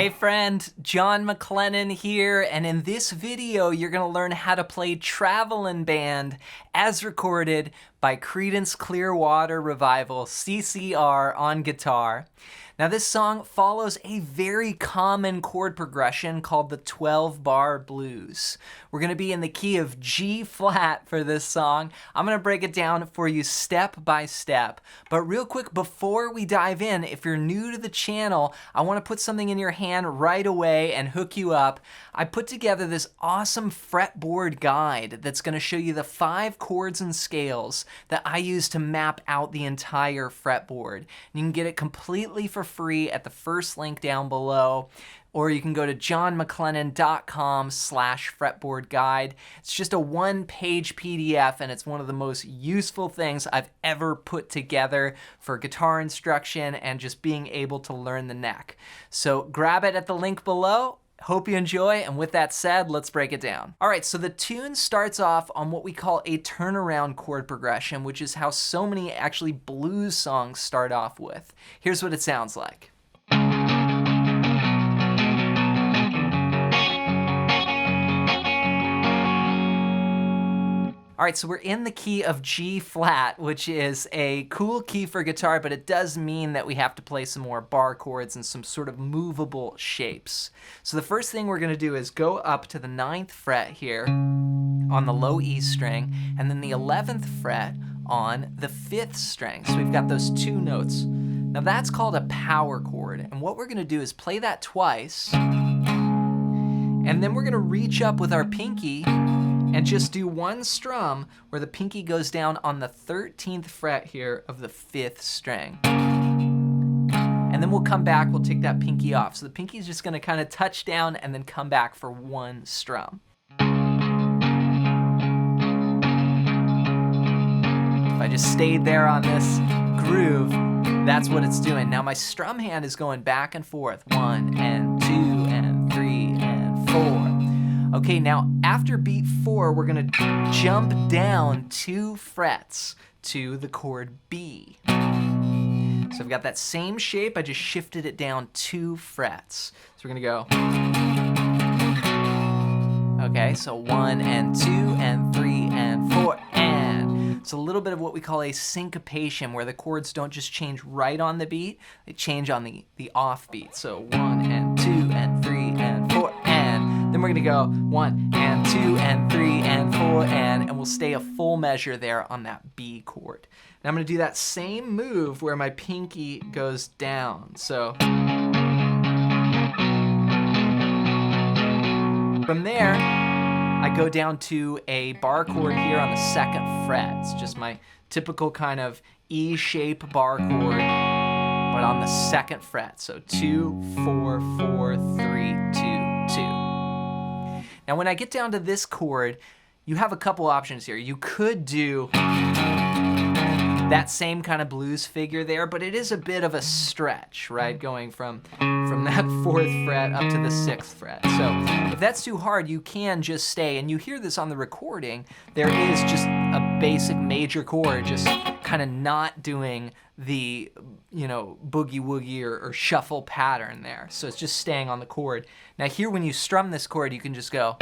Hey friend, John McLennan here, and in this video you're going to learn how to play Travelin' Band as recorded by Creedence Clearwater Revival, CCR, on guitar. Now this song follows a very common chord progression called the 12-bar blues. We're going to be in the key of G flat for this song. I'm going to break it down for you step by step. But real quick, before we dive in, if you're new to the channel, I want to put something in your hand right away and hook you up. I put together this awesome fretboard guide that's going to show you the 5 chords and scales that I use to map out the entire fretboard. And you can get it completely for free at the first link down below, or you can go to johnmclennan.com/fretboard guide. It's just a 1-page PDF, and it's one of the most useful things I've ever put together for guitar instruction and just being able to learn the neck. So grab it at the link below. Hope you enjoy, and with that said, let's break it down. All right, so the tune starts off on what we call a turnaround chord progression, which is how so many actually blues songs start off with. Here's what it sounds like. All right, so we're in the key of G flat, which is a cool key for guitar, but it does mean that we have to play some more bar chords and some sort of movable shapes. So the first thing we're gonna do is go up to the 9th fret here on the low E string, and then the 11th fret on the 5th string. So we've got those 2 notes. Now that's called a power chord, and what we're gonna do is play that twice, and then we're gonna reach up with our pinky and just do 1 strum where the pinky goes down on the 13th fret here of the 5th string. And then we'll come back, we'll take that pinky off. So the pinky is just gonna kind of touch down and then come back for 1 strum. If I just stayed there on this groove, that's what it's doing. Now my strum hand is going back and forth, 1 and 2 and 3 and 4. Okay, now after beat 4, we're gonna jump down 2 frets to the chord B. So I've got that same shape, I just shifted it down 2 frets. So we're gonna go. Okay, so 1 and 2 and 3 and 4 and. It's a little bit of what we call a syncopation, where the chords don't just change right on the beat, they change on the off beat. So 1 and 2 and 3 and 4 and. Then we're gonna go 1 and 2 and 3 and 4 and we'll stay a full measure there on that B chord. Now I'm gonna do that same move where my pinky goes down. So from there, I go down to a bar chord here on the 2nd fret. It's just my typical kind of E-shape bar chord, but on the 2nd fret. So 2, 4, 4, 3, 2, 2. Now when I get down to this chord, you have a couple options here. You could do that same kind of blues figure there, but it is a bit of a stretch, right? Going from that 4th fret up to the 6th fret. So if that's too hard, you can just stay, and you hear this on the recording, there is just a basic major chord just kind of not doing the, you know, boogie woogie or shuffle pattern there. So it's just staying on the chord. Now here when you strum this chord, you can just go.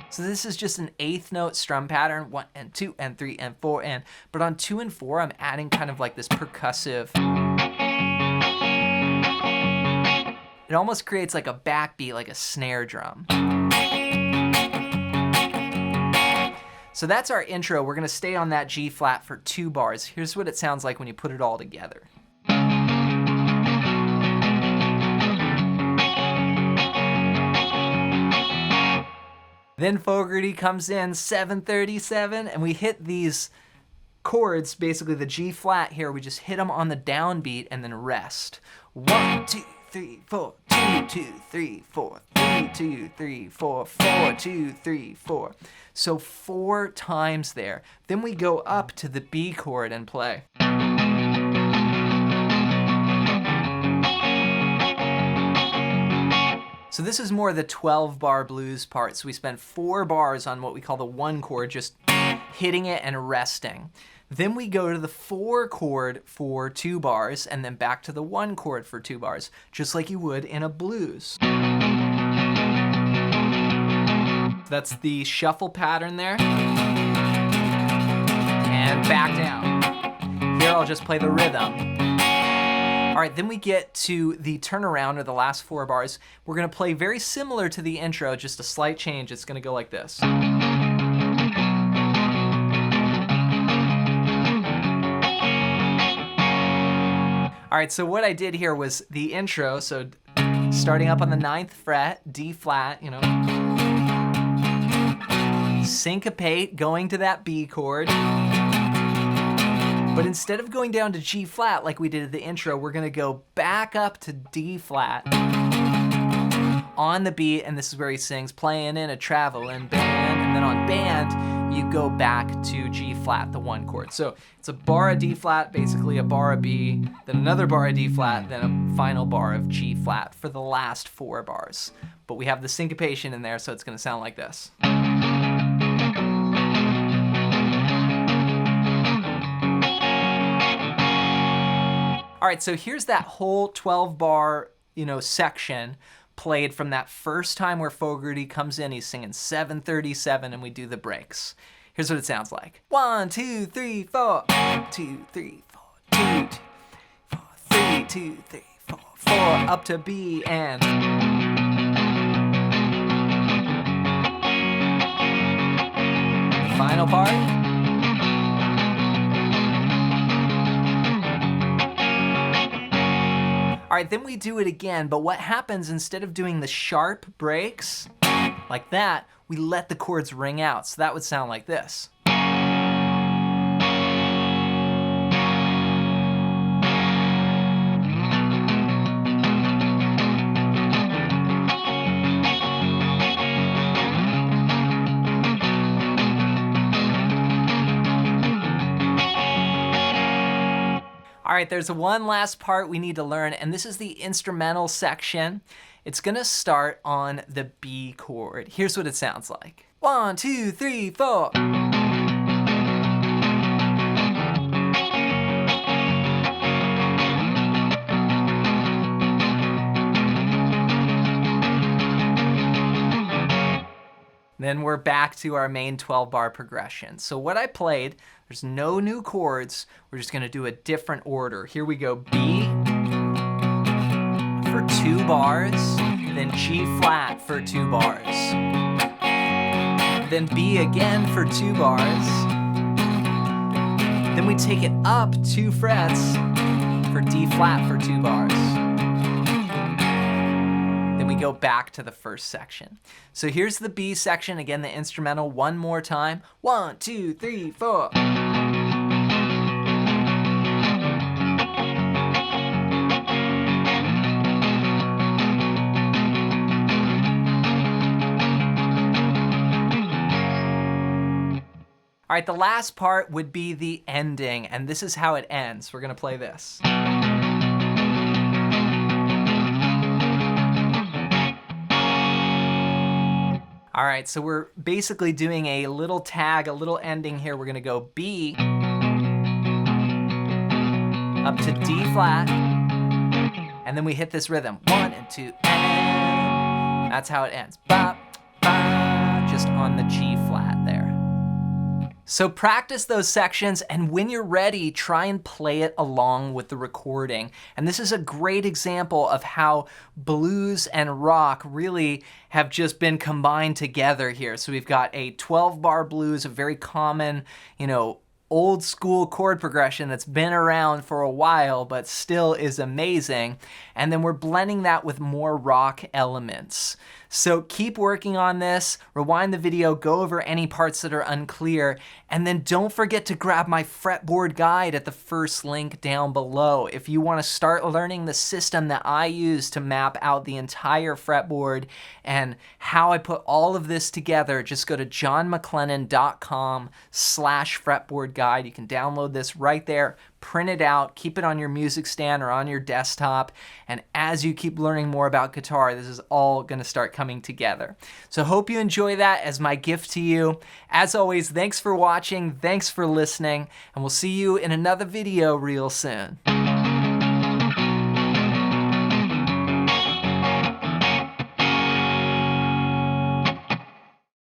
So this is just an 8th note strum pattern, 1 and 2 and 3 and 4 and, but on 2 and 4, I'm adding kind of like this percussive. It almost creates like a backbeat, like a snare drum. So that's our intro. We're gonna stay on that G flat for 2 bars. Here's what it sounds like when you put it all together. Then Fogerty comes in, 737, and we hit these chords, basically the G flat here, we just hit them on the downbeat and then rest. 1, 2, 3, 4, 2, 2, 3, 4, 3, 2, 3, 4, 4, 2, 3, 4. So 4 times there. Then we go up to the B chord and play. So this is more the 12-bar blues part. So we spend 4 bars on what we call the 1 chord, just hitting it and resting. Then we go to the 4 chord for 2 bars, and then back to the 1 chord for 2 bars, just like you would in a blues. That's the shuffle pattern there. And back down. Here I'll just play the rhythm. All right, then we get to the turnaround, or the last 4 bars. We're gonna play very similar to the intro, just a slight change. It's gonna go like this. All right, so what I did here was the intro, so starting up on the 9th fret, D flat, you know, syncopate, going to that B chord. But instead of going down to G flat like we did at the intro, we're gonna go back up to D flat on the beat, and this is where he sings, playing in a traveling band, and then on band, you go back to G flat, the 1 chord. So it's a bar of D flat, basically a bar of B, then another bar of D flat, then a final bar of G flat for the last 4 bars. But we have the syncopation in there, so it's gonna sound like this. All right, so here's that whole 12-bar, section played from that first time where Fogerty comes in. He's singing 737, and we do the breaks. Here's what it sounds like. 1, 2, 3, 4. 2, 3, 4. 2, 4. 3, 2, 3, 4. 4 up to B and. Final part. All right, then we do it again, but what happens, instead of doing the sharp breaks like that, we let the chords ring out. So that would sound like this. All right, there's one last part we need to learn, and this is the instrumental section. It's gonna start on the B chord. Here's what it sounds like. 1, 2, 3, 4. Then we're back to our main 12-bar progression. So what I played, there's no new chords. We're just gonna do a different order. Here we go, B for 2 bars, then G flat for 2 bars. Then B again for 2 bars. Then we take it up 2 frets for D flat for 2 bars. Then we go back to the first section. So here's the B section, again, the instrumental one more time. 1, 2, 3, 4. All right, the last part would be the ending, and this is how it ends. We're gonna play this. All right, so we're basically doing a little tag, a little ending here. We're gonna go B up to D flat, and then we hit this rhythm. 1 and 2, and that's how it ends. Ba, ba, just on the G flat there. So practice those sections, and when you're ready, try and play it along with the recording. And this is a great example of how blues and rock really have just been combined together here. So we've got a 12-bar blues, a very common, old school chord progression that's been around for a while but still is amazing. And then we're blending that with more rock elements. So keep working on this, rewind the video, go over any parts that are unclear, and then don't forget to grab my fretboard guide at the first link down below. If you want to start learning the system that I use to map out the entire fretboard and how I put all of this together, just go to johnmclennan.com/fretboard guide. You can download this right there, print it out, keep it on your music stand or on your desktop, and as you keep learning more about guitar, this is all going to start coming together. So hope you enjoy that as my gift to you. As always, thanks for watching, thanks for listening, and we'll see you in another video real soon.